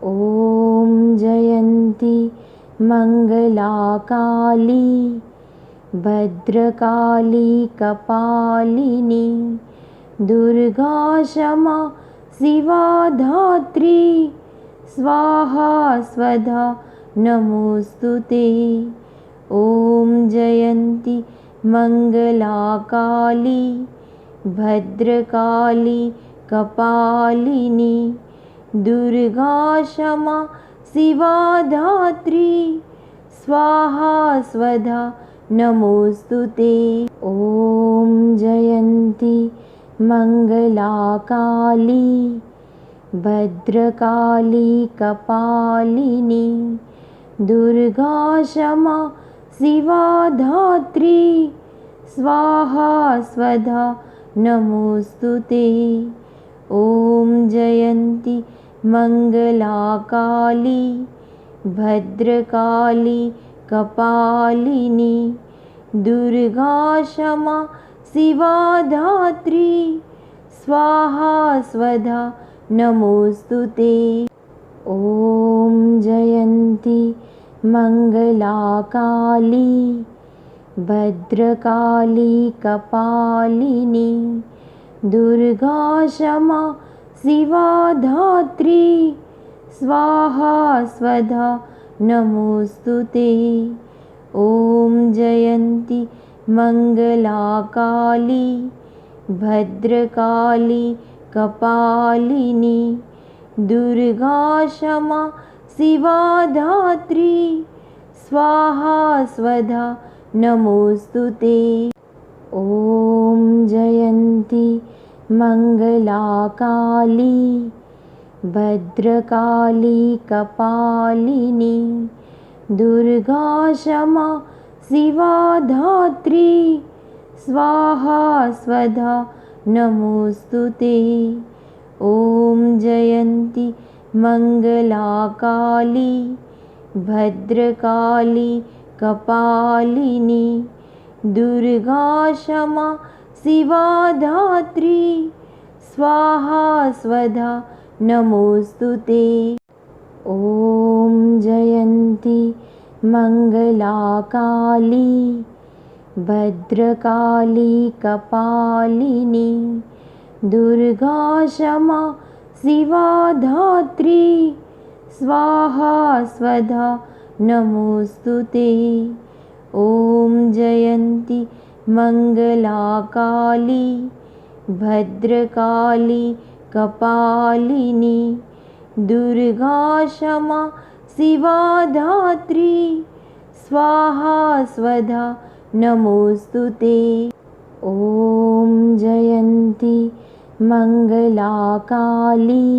ॐ जयन्ती मङ्गलाकाली भद्रकाली कपालिनी दुर्गा क्षमा शिवा धात्री स्वाहा स्वधा नमोस्तुते। ॐ जयन्ती मङ्गलाकाली भद्रकाली कपालिनी दुर्गा क्षमा शिवा धात्री स्वाहा स्वधा नमोस्तुते। ॐ जयन्ती मङ्गलाकाली भद्रकाली कपालिनी दुर्गा क्षमा शिवा धात्री स्वाहा स्वधा नमोस्तुते। ॐ जयन्ती मङ्गलाकाली भद्रकाली कपालिनी दुर्गा क्षमा शिवा धात्री स्वाहा स्वधा नमोस्तुते। ॐ जयन्ती मङ्गलाकाली भद्रकाली कपालिनी दुर्गा क्षमा शिवा धात्री स्वाहा स्वधा नमोस्तुते। ॐ जयन्ती मङ्गलाकाली भद्रकाली कपालिनी दुर्गा क्षमा शिवा धात्री स्वाहा स्वधा नमोस्तुते। ॐ जयन्ती मङ्गलाकाली भद्रकाली कपालिनी दुर्गा क्षमा शिवा धात्री स्वाहा स्वधा नमोस्तुते। ॐ जयन्ती मङ्गलाकाली भद्रकाली कपालिनी दुर्गा क्षमा शिवा धात्री स्वाहा स्वधा नमोस्तुते। ॐ जयन्ती मङ्गलाकाली भद्रकाली कपालिनी दुर्गा क्षमा शिवा धात्री स्वाहा स्वधा नमोस्तुते। ॐ जयन्ती मङ्गलाकाली भद्रकाली कपालिनी दुर्गा क्षमा शिवा धात्री स्वाहा स्वधा नमोस्तुते। ॐ जयन्ती मङ्गलाकाली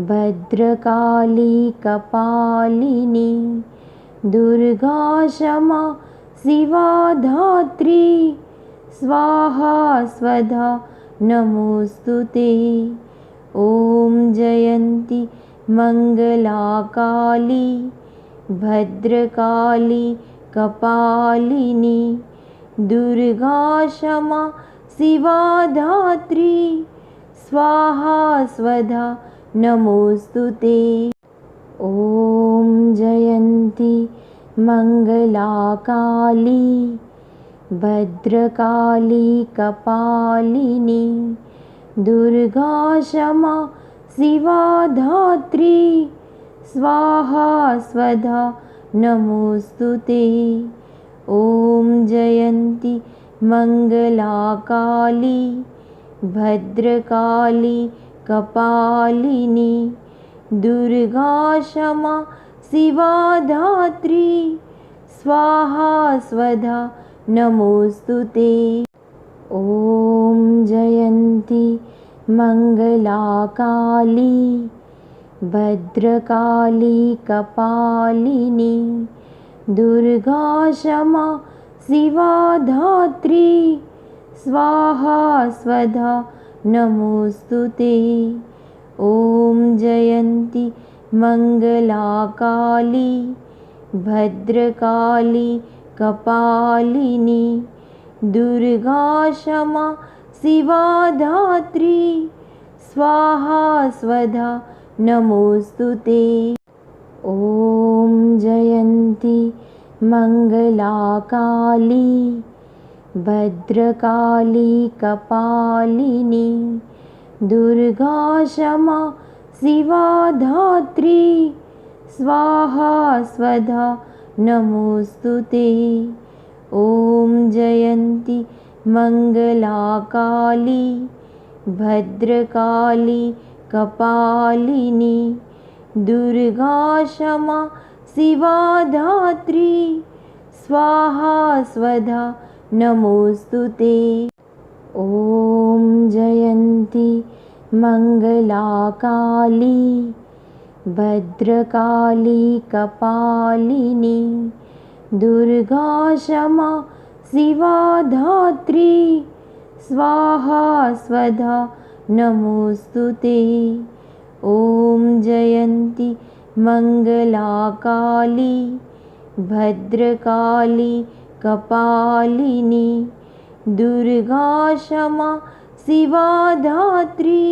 भद्रकाली कपालिनी दुर्गा क्षमा शिवा धात्री स्वाहा स्वधा नमोस्तुते। ॐ जयन्ती मङ्गलाकाली भद्रकाली कपालिनी दुर्गा क्षमा शिवा धात्री स्वाहा स्वधा नमोस्तुते। ॐ जयन्ती मङ्गलाकाली भद्रकाली कपालिनी दुर्गा क्षमा शिवा धात्री स्वाहा स्वधा नमोस्तुते। ॐ जयन्ती मङ्गलाकाली भद्रकाली कपालिनी दुर्गा क्षमा शिवा धात्री स्वाहा स्वधा नमोस्तुते। ॐ जयन्ती मङ्गलाकाली भद्रकाली कपालिनी दुर्गा क्षमा शिवा धात्री स्वाहा स्वधा नमोस्तुते। ॐ जयन्ती मङ्गलाकाली भद्रकाली कपालिनी दुर्गा क्षमा शिवा धात्री स्वाहा स्वधा नमोऽस्तुते। ॐ जयन्ती मङ्गला काली भद्रकाली कपालिनी दुर्गा क्षमा शिवा धात्री स्वाहा स्वधा नमोऽस्तुते। ॐ जयन्ती मङ्गला काली भद्रकाली कपालिनी दुर्गा क्षमा शिवा धात्री स्वाहा स्वधा नमोऽस्तुते। ॐ जयन्ती मङ्गला काली भद्रकाली कपालिनी दुर्गा क्षमा शिवा धात्री स्वाहा स्वधा नमोऽस्तुते। ॐ जयन्ती मङ्गला काली भद्रकाली कपालिनी दुर्गा क्षमा शिवा धात्री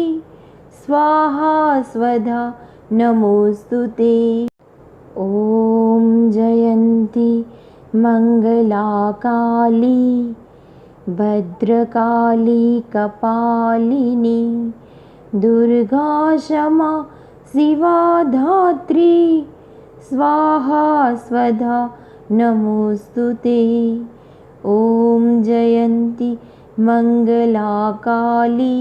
स्वाहा स्वधा नमोऽस्तुते। ॐ जयन्ती मङ्गला काली भद्रकाली कपालिनी दुर्गा क्षमा शिवा धात्री स्वाहा स्वधा नमोऽस्तुते। ॐ जयन्ती मङ्गला काली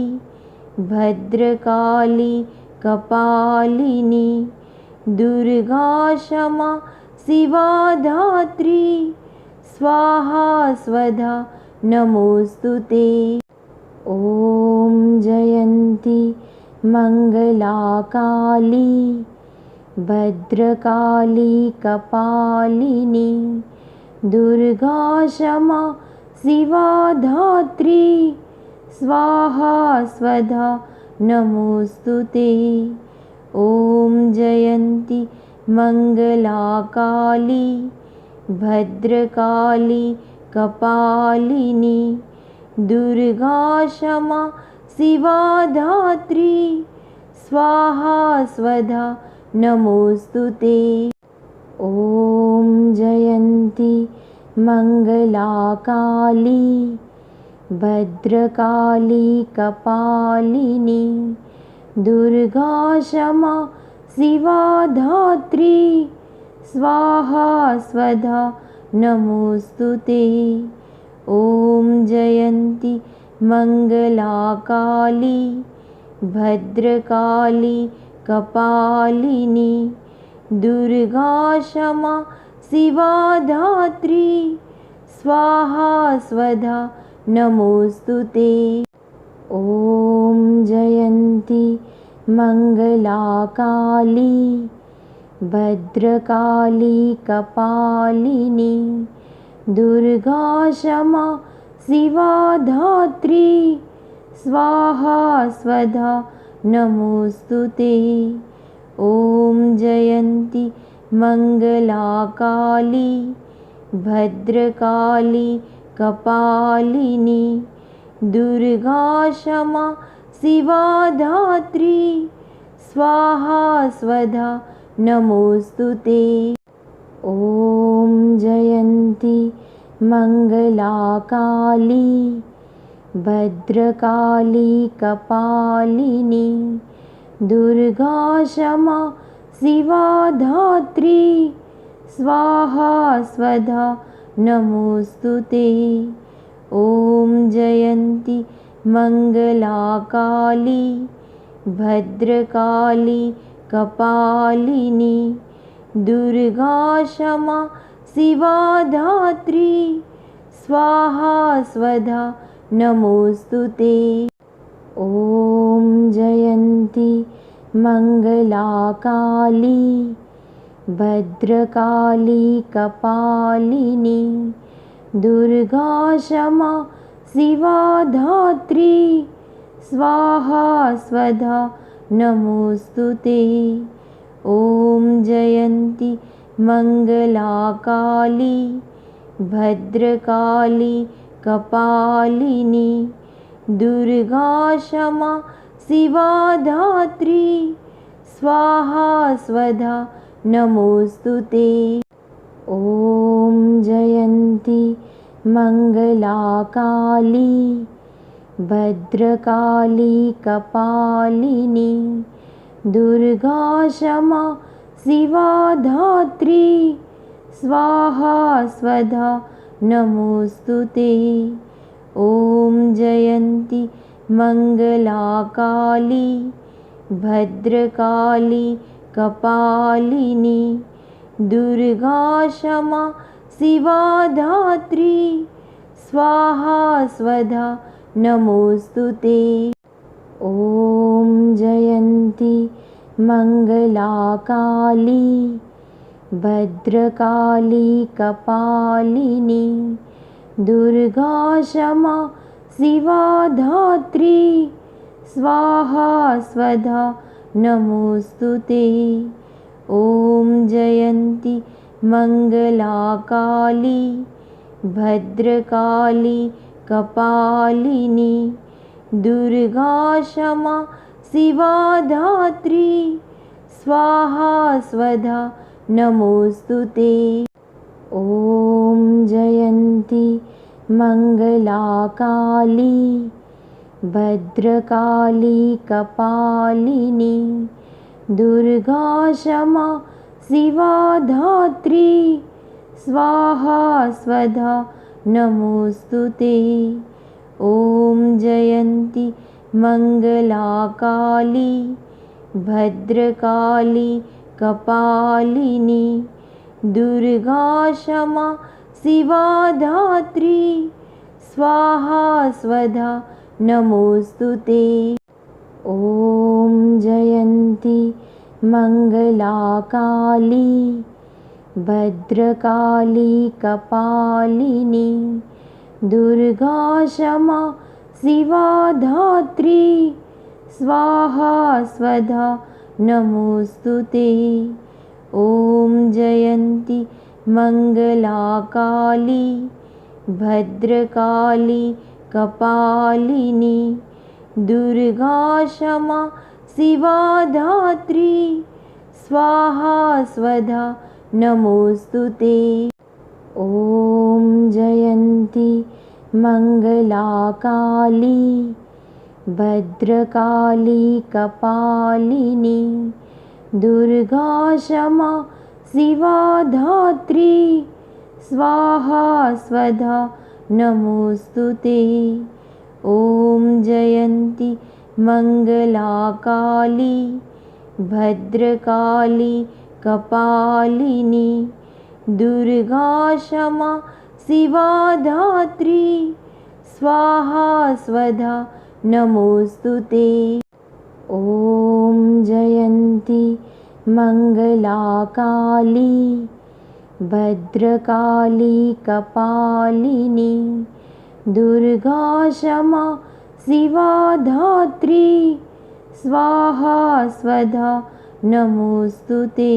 भद्रकाली कपालिनी दुर्गा क्षमा शिवा धात्री स्वाहा स्वधा नमोऽस्तुते। ॐ जयन्ती मङ्गला काली भद्रकाली कपालिनी दुर्गा क्षमा शिवा धात्री स्वाहा स्वधा नमोऽस्तुते। ॐ जयन्ती मङ्गला काली भद्रकाली कपालिनी दुर्गा क्षमा शिवा धात्री स्वाहा स्वधा नमोऽस्तुते। ॐ जयन्ती मङ्गला काली भद्रकाली कपालिनी दुर्गा क्षमा शिवा धात्री स्वाहा स्वधा नमोऽस्तुते। ॐ जयन्ती मङ्गला काली भद्रकाली कपालिनी दुर्गा क्षमा शिवा धात्री स्वाहा स्वधा नमोऽस्तुते। ॐ जयन्ती मङ्गला काली भद्रकाली कपालिनी दुर्गा क्षमा शिवा धात्री स्वाहा स्वधा नमोऽस्तुते। ॐ जयन्ती मङ्गला काली भद्रकाली कपालिनी दुर्गा क्षमा शिवा धात्री स्वाहा स्वधा नमोऽस्तुते। ॐ जयन्ती मङ्गला काली भद्रकाली कपालिनी दुर्गा क्षमा शिवा धात्री स्वाहा स्वधा नमोऽस्तुते। ॐ जयन्ती मङ्गला काली भद्रकाली कपालिनी दुर्गा क्षमा शिवा धात्री स्वाहा स्वधा नमोऽस्तुते। ॐ जयन्ती मङ्गला काली भद्रकाली कपालिनी दुर्गा क्षमा शिवा धात्री स्वाहा स्वधा नमोऽस्तुते। ॐ जयन्ती मङ्गला काली भद्रकाली कपालिनी दुर्गा क्षमा शिवा धात्री स्वाहा स्वधा नमोस्तुते। ॐ जयन्ती मङ्गलाकाली भद्रकाली कपालिनी दुर्गा क्षमा शिवा धात्री स्वाहा स्वधा नमोस्तुते। ॐ जयन्ती मङ्गलाकाली भद्रकाली कपालिनी दुर्गा क्षमा शिवा धात्री स्वाहा स्वधा नमोस्तुते। ॐ जयन्ती मङ्गलाकाली भद्रकाली कपालिनी दुर्गा क्षमा शिवा धात्री स्वाहा स्वधा नमोस्तुते। ॐ जयन्ती मङ्गलाकाली भद्रकाली कपालिनी दुर्गा क्षमा शिवा धात्री स्वाहा स्वधा नमोस्तुते। ॐ जयन्ती मङ्गलाकाली भद्रकाली कपालिनी दुर्गा क्षमा शिवा धात्री स्वाहा स्वधा नमोस्तुते। ॐ जयन्ती मङ्गलाकाली भद्रकाली कपालिनी दुर्गा क्षमा शिवा धात्री स्वाहा स्वधा नमोस्तुते। ॐ जयन्ती मङ्गलाकाली भद्रकाली कपालिनी दुर्गा क्षमा शिवा धात्री स्वाहा स्वधा नमोस्तुते। ॐ जयन्ती मङ्गलाकाली भद्रकाली कपालिनी दुर्गा क्षमा शिवा धात्री स्वाहा स्वधा नमोस्तुते। ॐ जयन्ती मङ्गलाकाली भद्रकाली कपालिनी दुर्गा क्षमा शिवा धात्री स्वाहा स्वधा नमोस्तुते। ॐ जयन्ती मङ्गलाकाली भद्रकाली कपालिनी दुर्गा क्षमा शिवा धात्री स्वाहा स्वधा नमोस्तुते। ॐ जयन्ती मङ्गलाकाली भद्रकाली कपालिनी दुर्गा क्षमा शिवा धात्री स्वाहा स्वधा नमोस्तुते।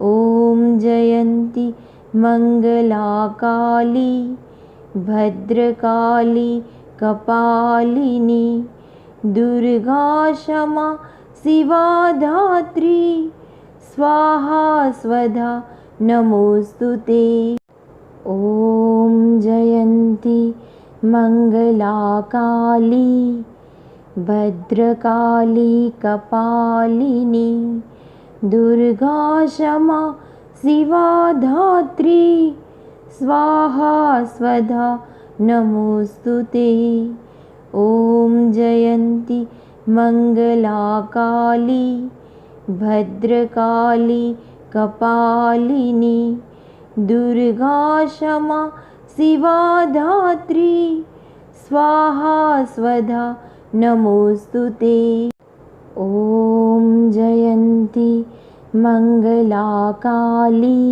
ॐ जयन्ती मङ्गलाकाली भद्रकाली कपालिनी दुर्गा क्षमा शिवा धात्री स्वाहा स्वधा नमोस्तुते। ॐ जयन्ती मङ्गलाकाली भद्रकाली कपालिनी दुर्गा क्षमा शिवा धात्री स्वाहा स्वधा नमोस्तुते। ॐ जयन्ती मङ्गलाकाली भद्रकाली कपालिनी दुर्गा क्षमा शिवा धात्री स्वाहा स्वधा नमोस्तुते। ॐ जयन्ती मङ्गलाकाली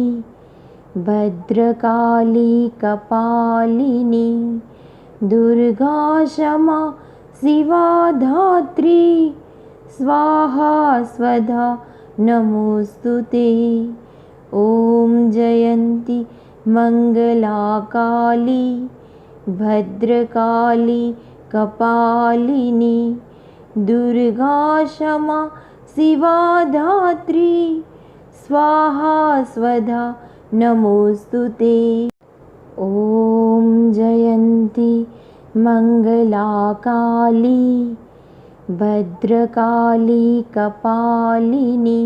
भद्रकाली कपालिनी दुर्गा क्षमा शिवा धात्री स्वाहा स्वधा नमोस्तुते। ॐ जयन्ती मङ्गलाकाली भद्रकाली कपालिनी दुर्गा क्षमा शिवा धात्री स्वाहा स्वधा नमोस्तुते। ॐ जयन्ती मंगला काली भद्रकाली कपालिनी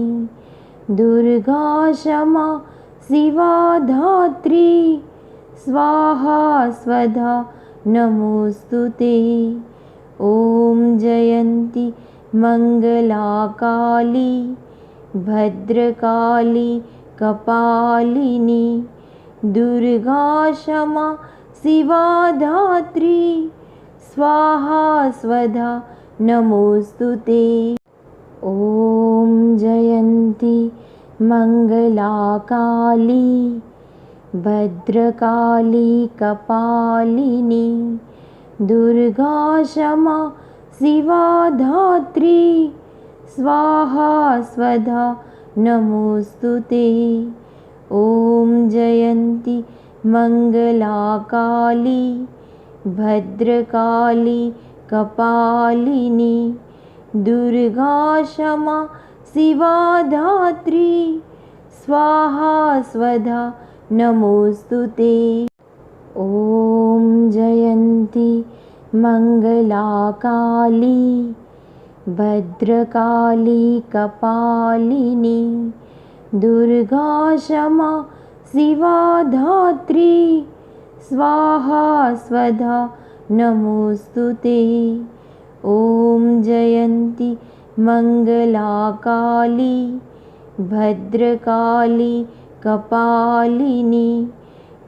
दुर्गा क्षमा शिवा धात्री स्वाहा स्वधा नमोस्तुते। ॐ जयन्ती मंगला काली भद्रकाली कपालिनी दुर्गा क्षमा शिवा धात्री स्वाहा स्वधा नमोस्तुते। ॐ जयन्ती मंगला काली भद्रकाली कपालिनी दुर्गा क्षमा शिवा धात्री स्वाहा स्वधा नमोस्तुते। ॐ जयन्ती मंगला काली भद्रकाली कपालिनी दुर्गा क्षमा शिवा धात्री स्वाहा स्वधा नमोस्तुते। ॐ जयन्ती मंगला काली भद्रकाली कपालिनी दुर्गा क्षमा शिवा धात्री स्वाहा स्वधा नमोस्तुते। ॐ जयन्ती मंगला काली भद्रकाली कपालिनी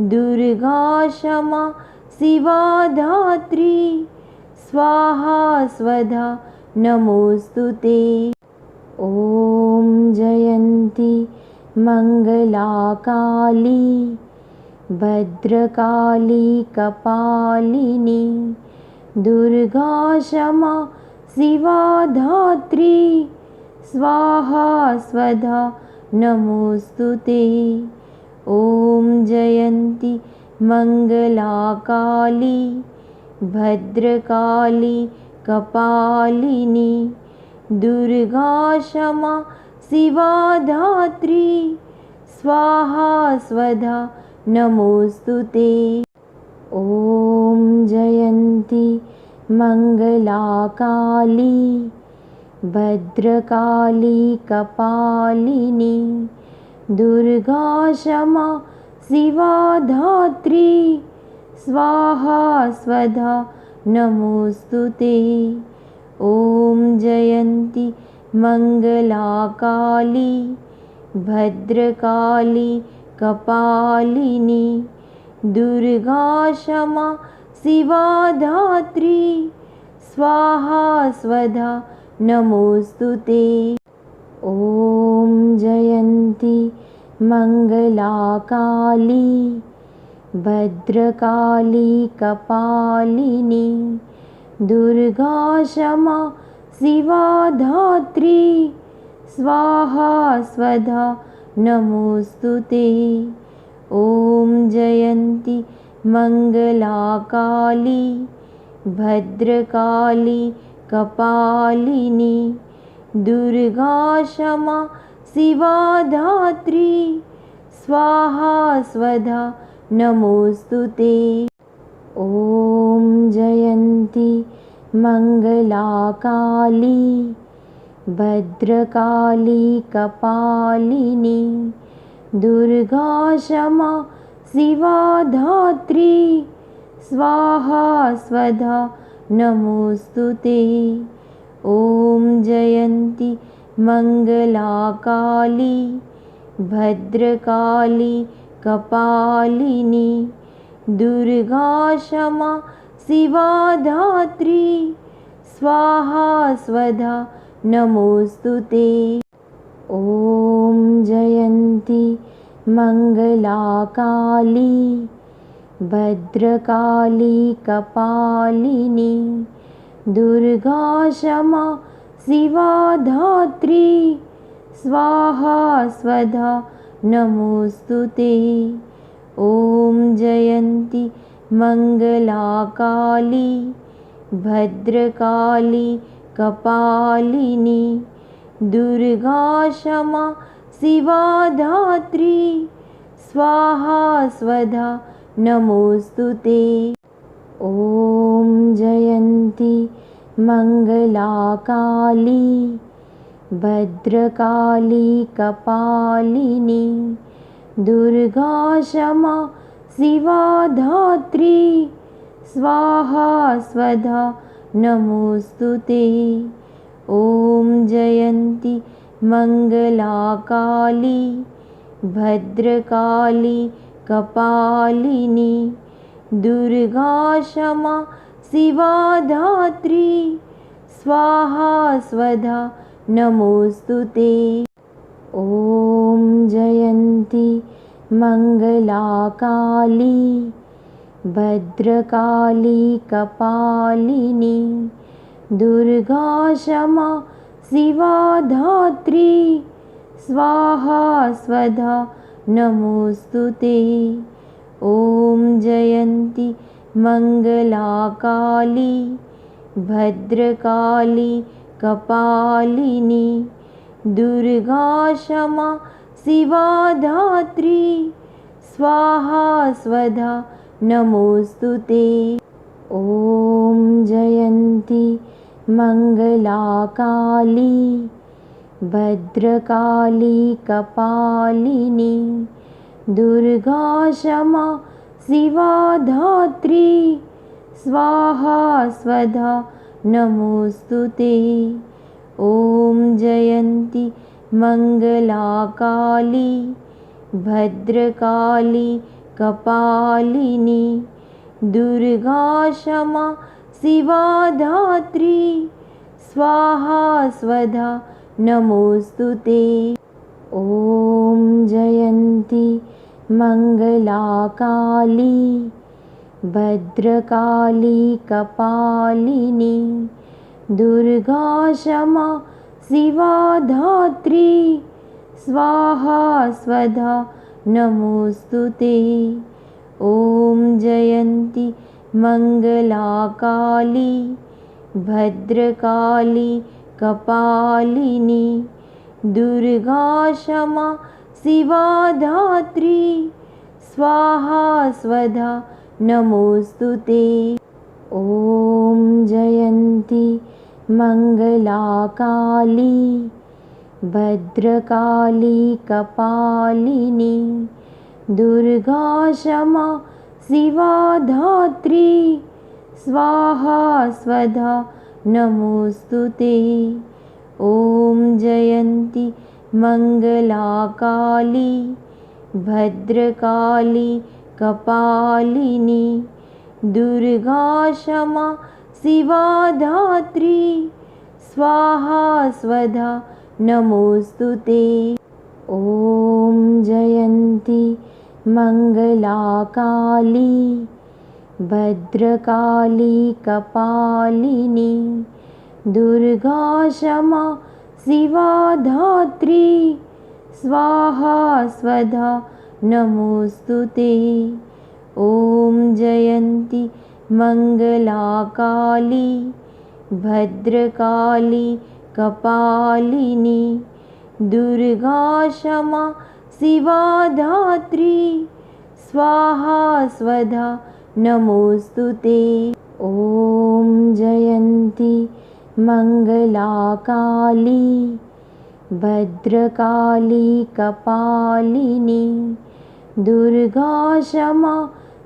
दुर्गा क्षमा शिवा धात्री स्वाहा स्वधा नमोस्तुते। ॐ जयन्ती मंगला काली भद्रकाली कपालिनी दुर्गा क्षमा शिवा धात्री स्वाहा स्वधा नमोस्तुते। ॐ जयन्ती मंगला काली भद्रकाली कपालिनी दुर्गा क्षमा शिवा धात्री स्वाहा स्वधा नमोस्तुते। ॐ जयन्ती मंगला काली भद्रकाली कपालिनी दुर्गा क्षमा शिवा धात्री स्वाहा स्वधा नमोस्तुते। ॐ जयन्ती मंगला काली भद्रकाली कपालिनी दुर्गा क्षमा शिवा धात्री स्वाहा स्वधा नमोस्तुते। ॐ जयन्ती मंगला काली भद्रकाली कपालिनी दुर्गा क्षमा शिवा धात्री स्वाहा स्वधा नमोस्तुते। ॐ जयन्ती मंगला काली भद्रकाली कपालिनी दुर्गा क्षमा शिवा धात्री स्वाहा स्वधा नमोस्तुते। ॐ जयन्ती मंगला काली भद्रकाली कपालिनी दुर्गा क्षमा शिवा धात्री स्वाहा स्वधा नमोस्तुते। ॐ जयन्ती मंगला काली भद्रकाली कपालिनी दुर्गा क्षमा शिवा धात्री स्वाहा स्वधा नमोस्तुते। ॐ जयन्ती मंगला काली भद्रकाली कपालिनी दुर्गा क्षमा शिवा धात्री स्वाहा स्वधा नमोस्तुते। ॐ जयन्ती मंगला काली भद्रकाली कपालिनी दुर्गा क्षमा शिवा धात्री स्वाहा स्वधा नमोस्तुते। ॐ जयन्ती मंगला काली भद्रकाली कपालिनी दुर्गा क्षमा शिवा धात्री स्वाहा स्वधा नमोस्तुते। ॐ जयन्ती मंगला काली भद्रकाली कपालिनी दुर्गा क्षमा शिवा धात्री स्वाहा स्वधा नमोस्तुते। ॐ जयन्ती मंगला काली भद्रकाली कपालिनी दुर्गा क्षमा शिवा धात्री स्वाहा स्वधा नमोस्तुते। ॐ जयन्ती मंगला काली भद्रकाली कपालिनी दुर्गा क्षमा शिवा धात्री स्वाहा स्वधा नमोस्तुते। ॐ जयन्ती मंगला काली भद्रकाली कपालिनी दुर्गा क्षमा शिवा धात्री स्वाहा स्वधा नमोस्तुते। ॐ जयन्ती मंगला काली भद्रकाली कपालिनी दुर्गा क्षमा शिवा धात्री स्वाहा स्वधा नमोस्तुते। ॐ जयन्ती मंगला काली भद्रकाली कपालिनी दुर्गा क्षमा शिवा धात्री स्वाहा स्वधा नमोस्तुते। ॐ जयन्ती मंगला काली भद्रकाली कपालिनी दुर्गा क्षमा शिवा धात्री स्वाहा स्वधा नमोस्तुते। ॐ जयन्ती मंगला काली भद्रकाली कपालिनी दुर्गा क्षमा शिवा धात्री स्वाहा स्वधा नमोस्तुते। ॐ जयन्ती मंगला काली भद्रकाली कपालिनी दुर्गा क्षमा शिवा धात्री स्वाहा स्वधा नमोस्तुते। ॐ जयन्ती मंगला काली भद्रकाली कपालिनी दुर्गा क्षमा शिवा धात्री स्वाहा स्वधा नमोस्तुते। ॐ जयन्ती मंगला काली भद्रकाली कपालिनी दुर्गा क्षमा शिवा धात्री स्वाहा स्वधा नमोस्तुते। ॐ जयन्ती मंगला काली भद्रकाली कपालिनी दुर्गा क्षमा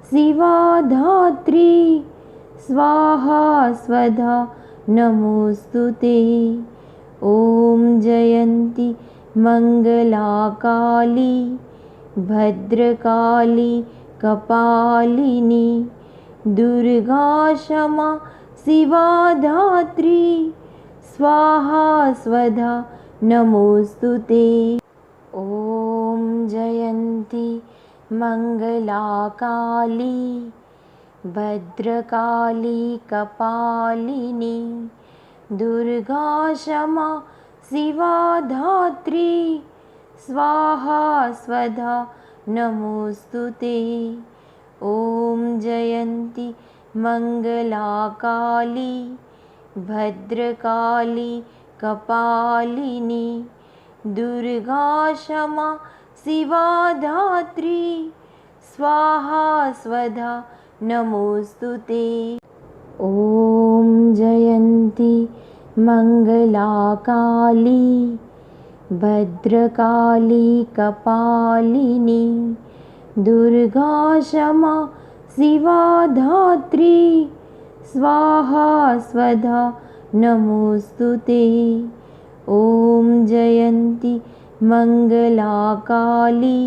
शिवा धात्री स्वाहा स्वधा नमोस्तुते। ॐ जयन्ती मंगला काली भद्रकाली कपालिनी दुर्गा क्षमा शिवा धात्री स्वाहा स्वधा नमोस्तुते। ॐ जयन्ती मंगला काली भद्रकाली कपालिनी दुर्गा क्षमा शिवा धात्री स्वाहा स्वधा नमोस्तुते। ॐ जयन्ती मंगला काली भद्रकाली कपालिनी दुर्गा क्षमा शिवा धात्री स्वाहा स्वधा नमोस्तुते। ॐ जयन्ती मंगला काली भद्रकाली कपालिनी दुर्गा क्षमा शिवा धात्री स्वाहा स्वधा नमोस्तुते। ॐ जयन्ती मंगला काली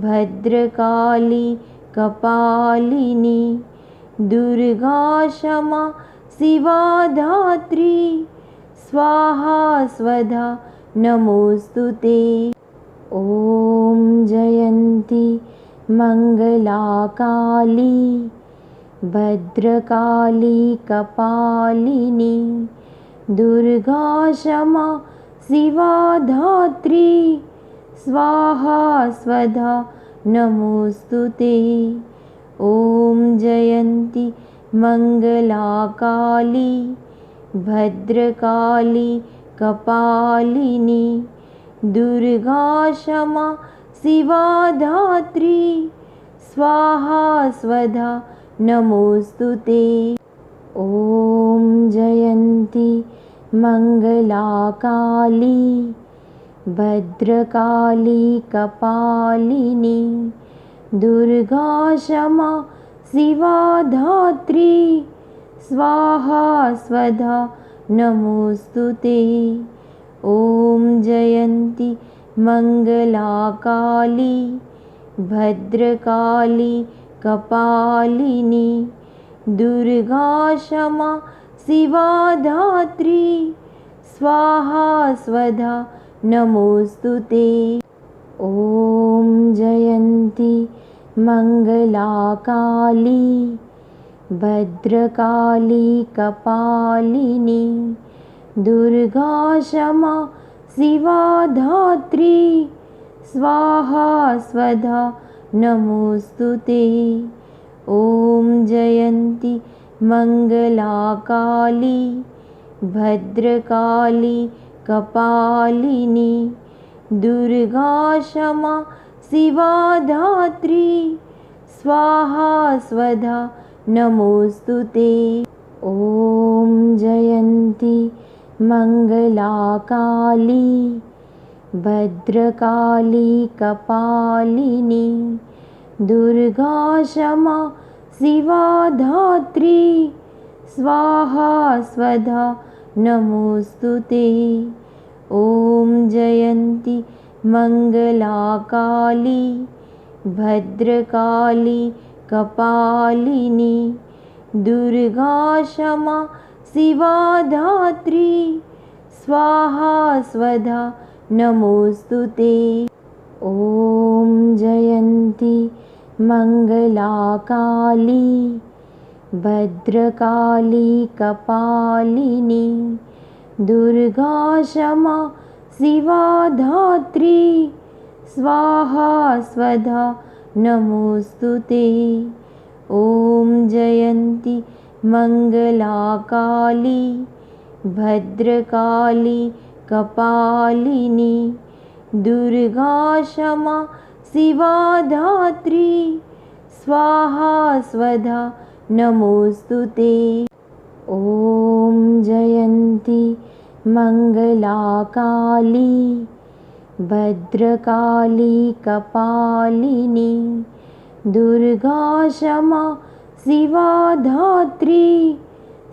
भद्रकाली कपालिनी दुर्गा क्षमा शिवा धात्री स्वाहा स्वधा नमोस्तुते। ॐ जयन्ती मंगला काली भद्रकाली कपालिनी दुर्गा क्षमा शिवा धात्री स्वाहा स्वधा नमोस्तुते। ॐ जयन्ती मंगला काली भद्रकाली कपालिनी दुर्गा क्षमा शिवा धात्री स्वाहा स्वधा नमोस्तुते। ॐ जयन्ती मंगला काली भद्रकाली कपालिनी दुर्गा क्षमा शिवा धात्री स्वाहा स्वधा नमोस्तुते। ॐ जयन्ती मंगला काली भद्रकाली कपालिनी दुर्गा क्षमा शिवा धात्री स्वाहा स्वधा नमोस्तुते। ॐ जयन्ती मंगला काली भद्रकाली कपालिनी दुर्गा क्षमा शिवा धात्री स्वाहा स्वधा नमोस्तुते। ॐ जयन्ती मंगला काली भद्रकाली कपालिनी दुर्गा क्षमा शिवा धात्री स्वाहा स्वधा नमोस्तुते। ॐ जयन्ती मंगला काली भद्रकाली कपालिनी दुर्गा क्षमा शिवा धात्री स्वाहा स्वधा नमोस्तुते। ॐ जयन्ती मंगला काली भद्रकाली कपालिनी दुर्गा क्षमा शिवा धात्री स्वाहा स्वधा नमोस्तुते। ॐ जयन्ती मंगला काली भद्रकाली कपालिनी दुर्गा क्षमा शिवा धात्री स्वाहा स्वधा नमोस्तुते। ॐ जयन्ती मंगला काली भद्रकाली कपालिनी दुर्गा क्षमा शिवा धात्री स्वाहा स्वधा नमोस्तुते। ॐ जयन्ती मंगला काली भद्रकाली कपालिनी दुर्गा क्षमा शिवा धात्री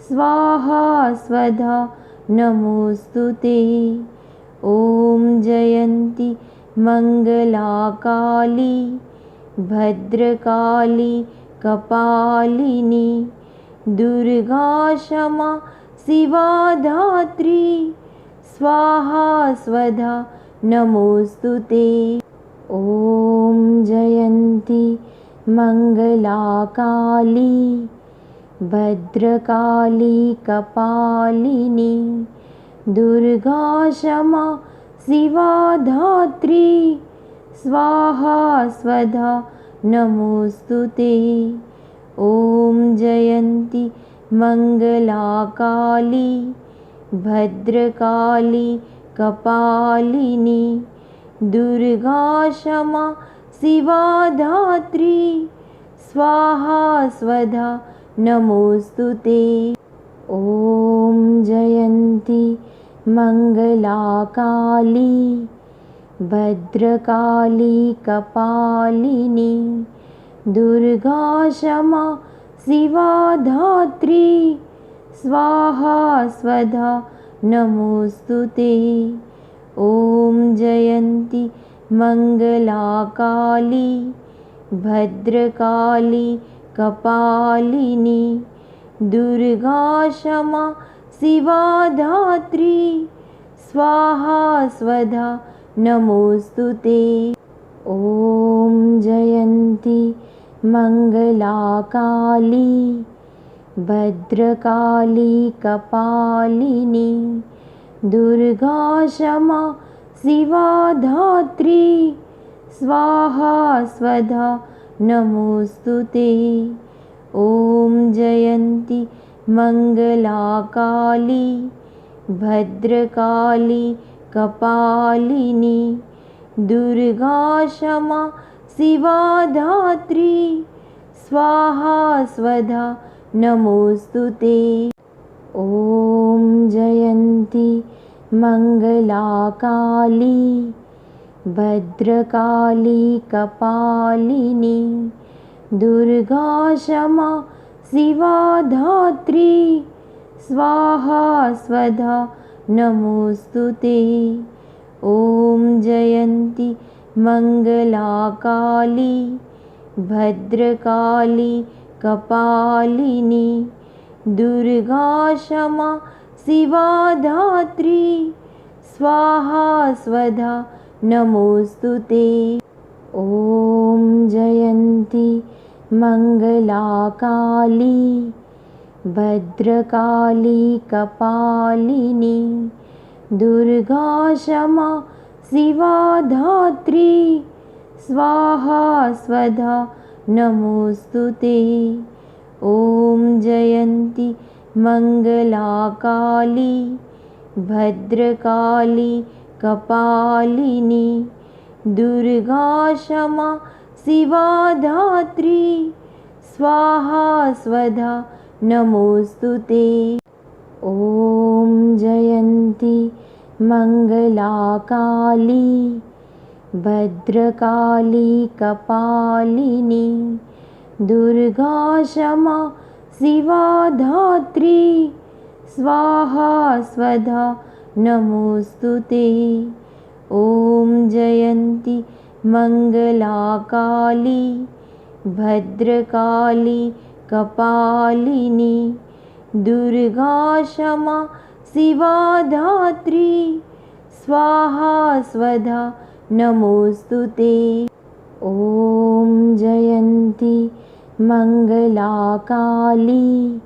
स्वाहा स्वधा नमोस्तुते। ॐ जयन्ती मंगला काली भद्रकाली कपालिनी दुर्गा क्षमा शिवा धात्री स्वाहा स्वधा नमोस्तुते। ॐ जयन्ती मंगला काली भद्रकाली कपालिनी दुर्गा क्षमा शिवा धात्री स्वाहा स्वधा नमोस्तुते। ॐ जयन्ती मंगला काली भद्रकाली कपालिनी दुर्गा क्षमा शिवा धात्री स्वाहा स्वधा नमोस्तुते। ॐ जयन्ती मंगला काली भद्रकाली कपालिनी दुर्गा क्षमा शिवा धात्री स्वाहा स्वधा नमोस्तुते। ॐ जयन्ती मंगला काली भद्रकाली कपालिनी दुर्गा क्षमा शिवा धात्री स्वाहा स्वधा नमोस्तुते। ॐ जयन्ती मंगला काली भद्रकाली कपालिनी दुर्गा क्षमा शिवा धात्री स्वाहा स्वधा नमोस्तुते। ॐ जयन्ती मंगला काली भद्रकाली कपालिनी दुर्गा क्षमा शिवा धात्री स्वाहा स्वधा नमोस्तुते। ॐ जयन्ती मंगला काली भद्रकाली कपालिनी दुर्गा क्षमा शिवा धात्री स्वाहा स्वधा नमोस्तुते। ॐ जयन्ती मंगला काली भद्रकाली कपालिनी दुर्गा क्षमा शिवा धात्री स्वाहा स्वधा नमोस्तुते। ॐ जयन्ती मंगला काली भद्रकाली कपालिनी दुर्गा क्षमा शिवा धात्री स्वाहा स्वधा नमोस्तुते। ॐ जयन्ती मंगला काली भद्रकाली कपालिनी दुर्गा क्षमा शिवा धात्री स्वाहा स्वधा नमोस्तुते। ॐ जयन्ती मंगला काली भद्रकाली कपालिनी दुर्गा क्षमा शिवा धात्री स्वाहा स्वधा नमोस्तुते। ॐ जयन्ती मंगला काली भद्रकाली कपालिनी दुर्गा क्षमा शिवा धात्री स्वाहा स्वधा नमोस्तुते। ॐ जयन्ती मंगला काली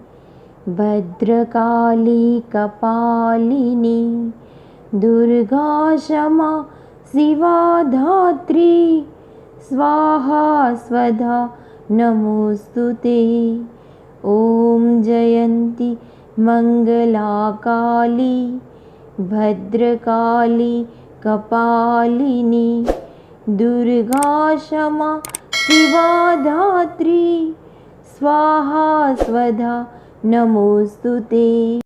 भद्रकाली कपालिनी दुर्गा क्षमा शिवा धात्री स्वाहा स्वधा नमोस्तुते। ॐ जयन्ती मंगला काली भद्रकाली कपालिनी दुर्गा क्षमा शिवा धात्री स्वाहा स्वधा नमोस्तुते।